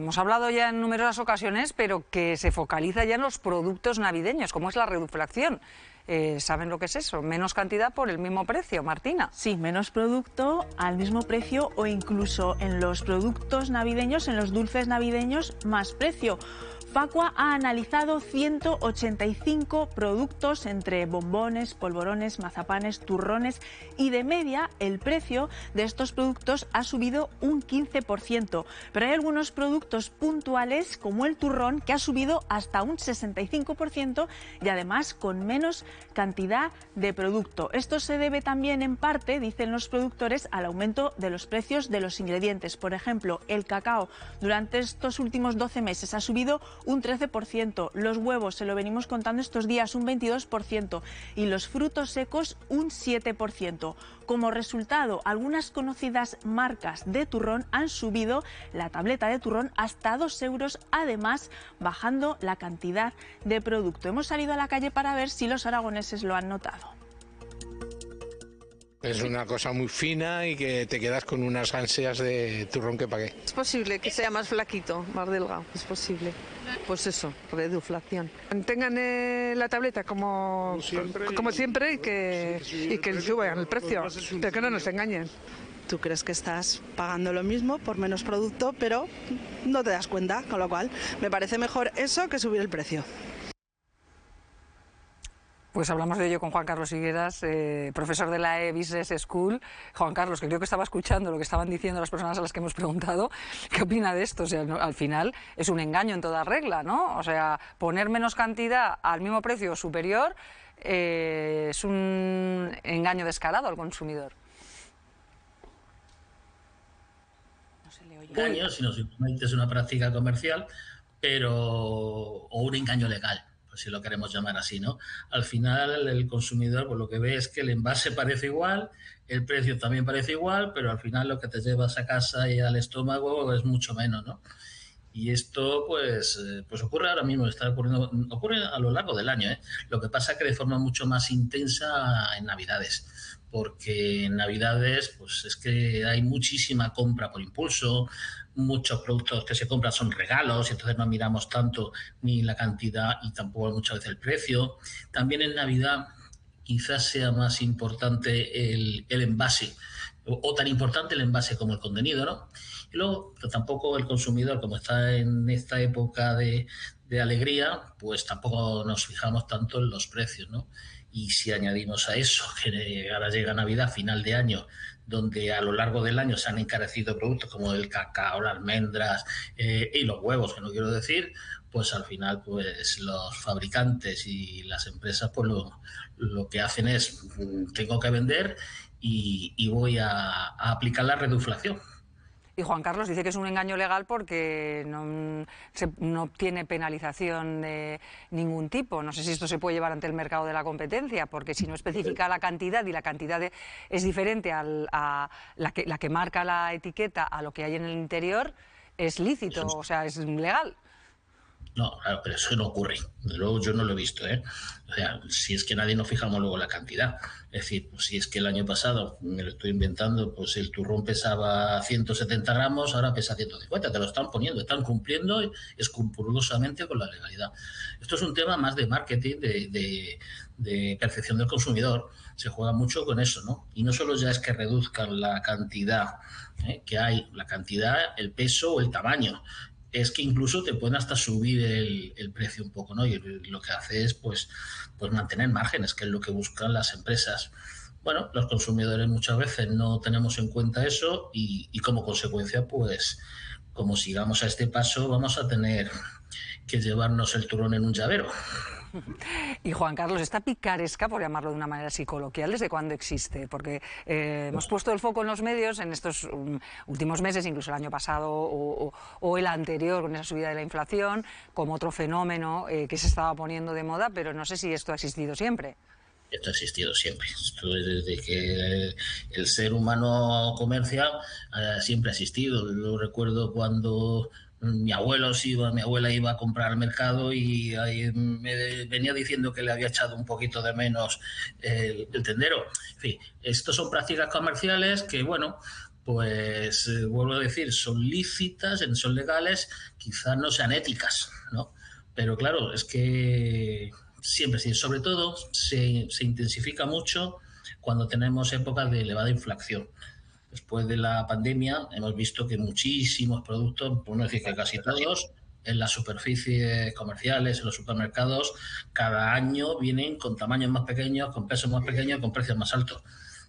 hemos hablado ya en numerosas ocasiones, pero que se focaliza ya en los productos navideños, como es la reduflación. ¿Saben lo que es eso? Menos cantidad por el mismo precio, Martina. Sí, menos producto al mismo precio o incluso en los productos navideños, en los dulces navideños, más precio. Facua ha analizado 185 productos entre bombones, polvorones, mazapanes, turrones y de media el precio de estos productos ha subido un 15%. Pero hay algunos productos puntuales como el turrón que ha subido hasta un 65% y además con menos cantidad de producto. Esto se debe también en parte, dicen los productores, al aumento de los precios de los ingredientes. Por ejemplo, el cacao durante estos últimos 12 meses ha subido un 13%, los huevos, se lo venimos contando estos días, un 22% y los frutos secos un 7%. Como resultado, algunas conocidas marcas de turrón han subido la tableta de turrón hasta 2 euros, además bajando la cantidad de producto. Hemos salido a la calle para ver si los aragoneses lo han notado. Es una cosa muy fina y que te quedas con unas ansias de turrón que pagué. Es posible que sea más flaquito, más delgado, es posible. Pues eso, reduflación. Mantengan la tableta como siempre y que suban el precio, pero que no nos engañen. Tú crees que estás pagando lo mismo por menos producto, pero no te das cuenta, con lo cual me parece mejor eso que subir el precio. Pues hablamos de ello con Juan Carlos Higueras, profesor de la E-Business School. Juan Carlos, que creo que estaba escuchando lo que estaban diciendo las personas a las que hemos preguntado. ¿Qué opina de esto? O sea, al final es un engaño en toda regla, ¿no? O sea, poner menos cantidad al mismo precio superior es un engaño descarado al consumidor. No se le oye. Engaño, si nos es una práctica comercial, o un engaño legal, si lo queremos llamar así, ¿no? Al final el consumidor pues lo que ve es que el envase parece igual, el precio también parece igual, pero al final lo que te llevas a casa y al estómago es mucho menos, ¿no? Y esto pues ocurre ahora mismo, ocurre a lo largo del año, ¿eh? Lo que pasa es que de forma mucho más intensa en Navidades, porque en Navidades pues es que hay muchísima compra por impulso, muchos productos que se compran son regalos y entonces no miramos tanto ni la cantidad y tampoco muchas veces el precio. También en Navidad quizás sea más importante el envase, o tan importante el envase como el contenido, ¿no? Y luego, pero tampoco el consumidor, como está en esta época de alegría, pues tampoco nos fijamos tanto en los precios, ¿no? Y si añadimos a eso que ahora llega Navidad, final de año, donde a lo largo del año se han encarecido productos como el cacao, las almendras y los huevos, que no quiero decir, pues al final pues los fabricantes y las empresas pues lo que hacen es tengo que vender y voy a aplicar la reduflación. Y Juan Carlos dice que es un engaño legal porque no obtiene penalización de ningún tipo. No sé si esto se puede llevar ante el mercado de la competencia, porque si no especifica la cantidad y la cantidad es diferente a la que marca la etiqueta a lo que hay en el interior, es lícito, o sea, es legal. No, claro, pero eso no ocurre. Luego yo no lo he visto, ¿eh? O sea, si es que nadie nos fijamos luego la cantidad. Es decir, pues si es que el año pasado, me lo estoy inventando, pues el turrón pesaba 170 gramos, ahora pesa 150. Te lo están poniendo, están cumpliendo escrupulosamente con la legalidad. Esto es un tema más de marketing, de percepción del consumidor. Se juega mucho con eso, ¿no? Y no solo ya es que reduzcan la cantidad que hay, la cantidad, el peso o el tamaño. Es que incluso te pueden hasta subir el precio un poco, ¿no? Y lo que hace es pues mantener márgenes, que es lo que buscan las empresas. Bueno, los consumidores muchas veces no tenemos en cuenta eso y como consecuencia, pues como sigamos a este paso, vamos a tener que llevarnos el turrón en un llavero. Y Juan Carlos, esta picaresca, por llamarlo de una manera así coloquial, ¿desde cuándo existe? Porque hemos puesto el foco en los medios en estos últimos meses, incluso el año pasado o el anterior, con esa subida de la inflación, como otro fenómeno que se estaba poniendo de moda, pero no sé si esto ha existido siempre. Esto ha existido siempre. Esto desde que el ser humano comercia siempre ha existido. Yo recuerdo cuando mi abuela iba a comprar al mercado y ahí me venía diciendo que le había echado un poquito de menos el tendero. En fin, estos son prácticas comerciales que, bueno, pues vuelvo a decir, son lícitas, son legales, quizás no sean éticas, ¿no? Pero claro, es que siempre, sí, sobre todo se intensifica mucho cuando tenemos épocas de elevada inflación. Después de la pandemia hemos visto que muchísimos productos, por no decir que casi todos, en las superficies comerciales, en los supermercados, cada año vienen con tamaños más pequeños, con pesos más pequeños, con precios más altos.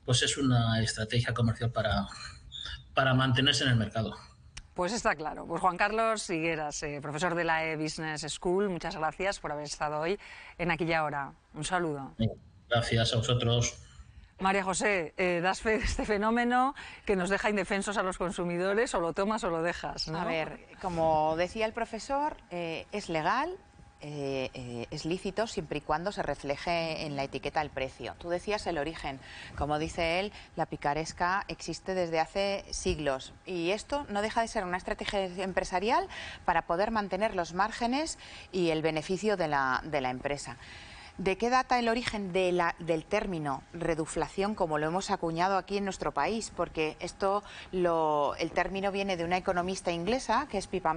Pues es una estrategia comercial para mantenerse en el mercado. Pues está claro. Pues Juan Carlos Higueras, profesor de la E-Business School, muchas gracias por haber estado hoy en Aquí y Ahora. Un saludo. Gracias a vosotros. María José, das fe de este fenómeno que nos deja indefensos a los consumidores, o lo tomas o lo dejas, ¿no? A ver, como decía el profesor, es legal, es lícito siempre y cuando se refleje en la etiqueta el precio. Tú decías el origen, como dice él, la picaresca existe desde hace siglos y esto no deja de ser una estrategia empresarial para poder mantener los márgenes y el beneficio de la empresa. ¿De qué data el origen del término reduflación, como lo hemos acuñado aquí en nuestro país? Porque el término viene de una economista inglesa, que es Pippa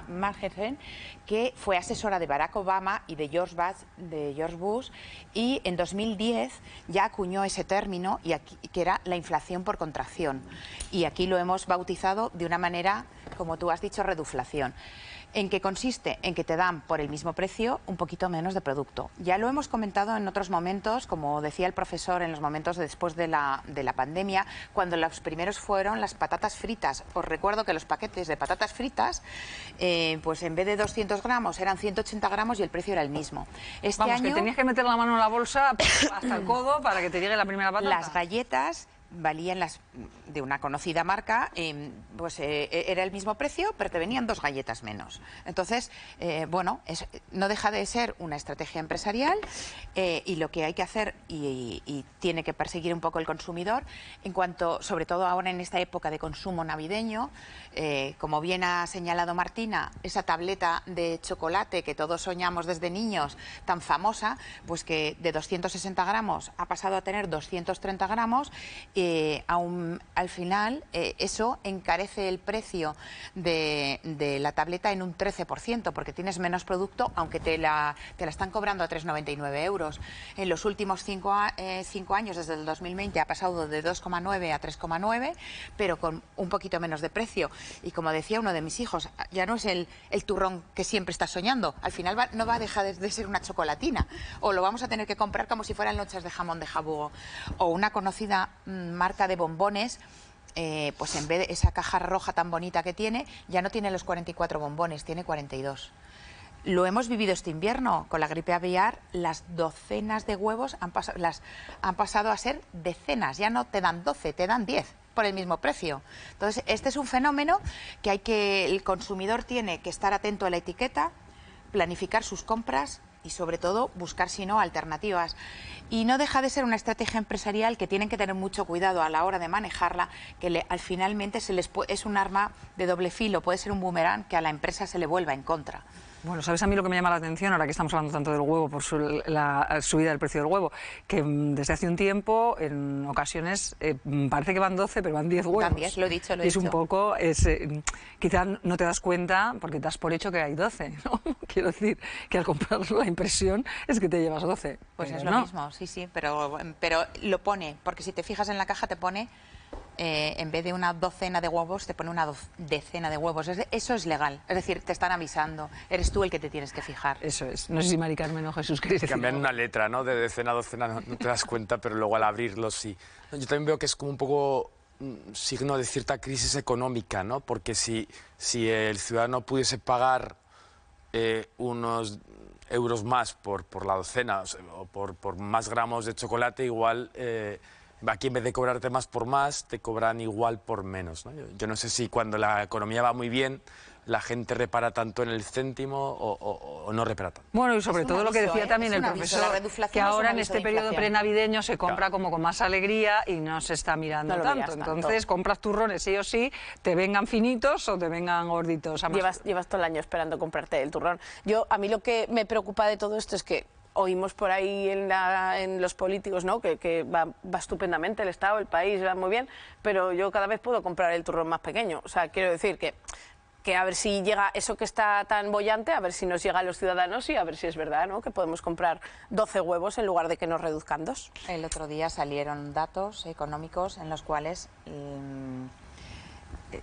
Margeson, que fue asesora de Barack Obama y de George Bush, y en 2010 ya acuñó ese término, que era la inflación por contracción. Y aquí lo hemos bautizado de una manera, como tú has dicho, reduflación. ¿En qué consiste? En que te dan por el mismo precio un poquito menos de producto. Ya lo hemos comentado en otros momentos, como decía el profesor, en los momentos después de la pandemia, cuando los primeros fueron las patatas fritas. Os recuerdo que los paquetes de patatas fritas, pues en vez de 200 gramos eran 180 gramos y el precio era el mismo. Vamos, que tenías que meter la mano en la bolsa hasta el codo para que te llegue la primera patata. Las galletas valían de una conocida marca, era el mismo precio, pero te venían 2 galletas menos. Entonces, bueno, no deja de ser una estrategia empresarial y lo que hay que hacer y tiene que perseguir un poco el consumidor, en cuanto, sobre todo ahora en esta época de consumo navideño, como bien ha señalado Martina, esa tableta de chocolate que todos soñamos desde niños, tan famosa, pues que de 260 gramos ha pasado a tener 230 gramos, al final eso encarece el precio de la tableta en un 13%, porque tienes menos producto, aunque te la están cobrando a 3,99 euros. En los últimos 5 años, desde el 2020, ha pasado de 2,9 a 3,9, pero con un poquito menos de precio. Y como decía uno de mis hijos, ya no es el turrón que siempre estás soñando, al final no va a dejar de ser una chocolatina, o lo vamos a tener que comprar como si fueran lonchas de jamón de jabugo, o una conocida marca de bombones, pues en vez de esa caja roja tan bonita que tiene, ya no tiene los 44 bombones, tiene 42. Lo hemos vivido este invierno con la gripe aviar, las docenas de huevos han pasado a ser decenas, ya no te dan 12, te dan 10 por el mismo precio. Entonces, este es un fenómeno que el consumidor tiene que estar atento a la etiqueta, planificar sus compras y sobre todo buscar, si no, alternativas. Y no deja de ser una estrategia empresarial que tienen que tener mucho cuidado a la hora de manejarla, que al finalmente es un arma de doble filo, puede ser un boomerang que a la empresa se le vuelva en contra. Bueno, ¿sabes a mí lo que me llama la atención, ahora que estamos hablando tanto del huevo, por la subida del precio del huevo? Que desde hace un tiempo, en ocasiones, parece que van 12, pero van 10 huevos. Van 10, lo he dicho. Es un poco, quizás no te das cuenta, porque das por hecho que hay 12, ¿no? Quiero decir, que al comprar la impresión es que te llevas 12. Pues es lo mismo, sí, pero lo pone, porque si te fijas en la caja te pone... en vez de una docena de huevos, te pone una decena de huevos. Eso es legal. Es decir, te están avisando. Eres tú el que te tienes que fijar. Eso es. No sé si Mari Carmen o Jesús queréis decir. Cambian una letra, ¿no? De decena a docena no te das cuenta, pero luego al abrirlo sí. Yo también veo que es como un poco signo de cierta crisis económica, ¿no? Porque si el ciudadano pudiese pagar unos euros más por la docena, o por más gramos de chocolate, igual... aquí en vez de cobrarte más por más, te cobran igual por menos, ¿no? Yo no sé si cuando la economía va muy bien, la gente repara tanto en el céntimo o no repara tanto. Bueno, y sobre todo lo que decía también el profesor, que ahora en este periodo prenavideño se compra como con más alegría y no se está mirando tanto. Entonces compras turrones sí o sí, te vengan finitos o te vengan gorditos. Llevas todo el año esperando comprarte el turrón. A mí lo que me preocupa de todo esto es que oímos por ahí en los políticos, ¿no? que va estupendamente el Estado, el país, va muy bien, pero yo cada vez puedo comprar el turrón más pequeño. O sea, quiero decir que a ver si llega eso que está tan bollante, a ver si nos llega a los ciudadanos y a ver si es verdad, ¿no? Que podemos comprar 12 huevos en lugar de que nos reduzcan 2. El otro día salieron datos económicos en los cuales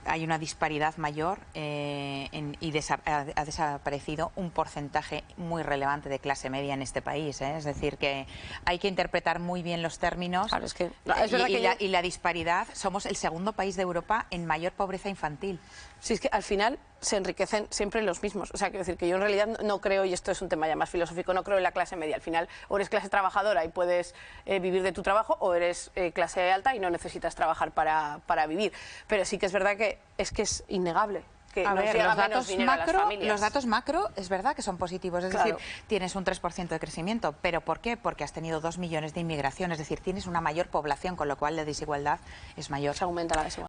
hay una disparidad mayor y ha desaparecido un porcentaje muy relevante de clase media en este país. Es decir, que hay que interpretar muy bien los términos. Claro, es verdad y la disparidad, somos el segundo país de Europa en mayor pobreza infantil. Sí, es que al final se enriquecen siempre los mismos. O sea, quiero decir que yo en realidad no creo, y esto es un tema ya más filosófico, no creo en la clase media. Al final, o eres clase trabajadora y puedes vivir de tu trabajo, o eres clase alta y no necesitas trabajar para vivir. Pero sí que es verdad que es innegable. A ver, los datos macro es verdad que son positivos, es decir, tienes un 3% de crecimiento, pero ¿por qué? Porque has tenido 2 millones de inmigración, es decir, tienes una mayor población, con lo cual la desigualdad es mayor. Se aumenta la desigualdad.